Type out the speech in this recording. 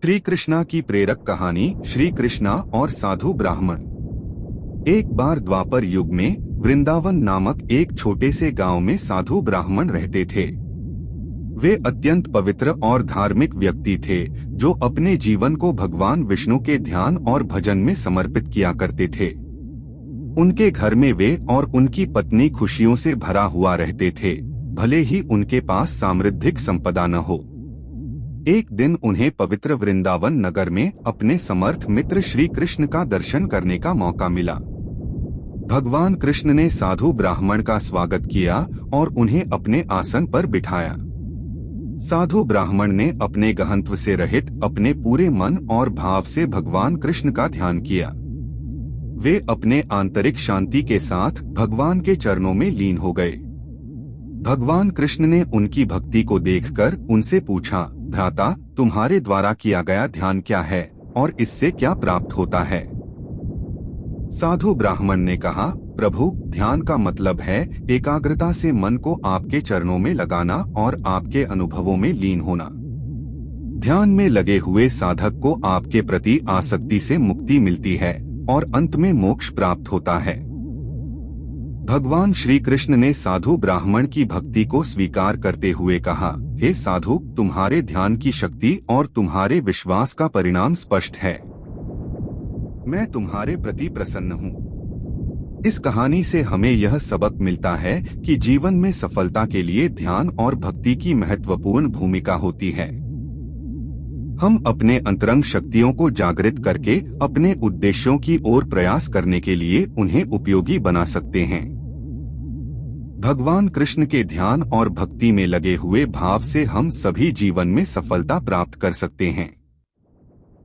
श्री कृष्णा की प्रेरक कहानी श्री कृष्णा और साधु ब्राह्मण। एक बार द्वापर युग में वृंदावन नामक एक छोटे से गांव में साधु ब्राह्मण रहते थे। वे अत्यंत पवित्र और धार्मिक व्यक्ति थे जो अपने जीवन को भगवान विष्णु के ध्यान और भजन में समर्पित किया करते थे। उनके घर में वे और उनकी पत्नी खुशियों से भरा हुआ रहते थे, भले ही उनके पास सामृद्धिक संपदा न हो। एक दिन उन्हें पवित्र वृंदावन नगर में अपने समर्थ मित्र श्री कृष्ण का दर्शन करने का मौका मिला। भगवान कृष्ण ने साधु ब्राह्मण का स्वागत किया और उन्हें अपने आसन पर बिठाया। साधु ब्राह्मण ने अपने गहनत्व से रहित अपने पूरे मन और भाव से भगवान कृष्ण का ध्यान किया। वे अपने आंतरिक शांति के साथ भगवान के चरणों में लीन हो गए। भगवान कृष्ण ने उनकी भक्ति को देखकर उनसे पूछा, भ्राता, तुम्हारे द्वारा किया गया ध्यान क्या है और इससे क्या प्राप्त होता है? साधु ब्राह्मण ने कहा, प्रभु, ध्यान का मतलब है एकाग्रता से मन को आपके चरणों में लगाना और आपके अनुभवों में लीन होना। ध्यान में लगे हुए साधक को आपके प्रति आसक्ति से मुक्ति मिलती है और अंत में मोक्ष प्राप्त होता है। भगवान श्री कृष्ण ने साधु ब्राह्मण की भक्ति को स्वीकार करते हुए कहा, हे साधु, तुम्हारे ध्यान की शक्ति और तुम्हारे विश्वास का परिणाम स्पष्ट है। मैं तुम्हारे प्रति प्रसन्न हूँ। इस कहानी से हमें यह सबक मिलता है कि जीवन में सफलता के लिए ध्यान और भक्ति की महत्वपूर्ण भूमिका होती है। हम अपने अंतरंग शक्तियों को जागृत करके अपने उद्देश्यों की ओर प्रयास करने के लिए उन्हें उपयोगी बना सकते हैं। भगवान कृष्ण के ध्यान और भक्ति में लगे हुए भाव से हम सभी जीवन में सफलता प्राप्त कर सकते हैं।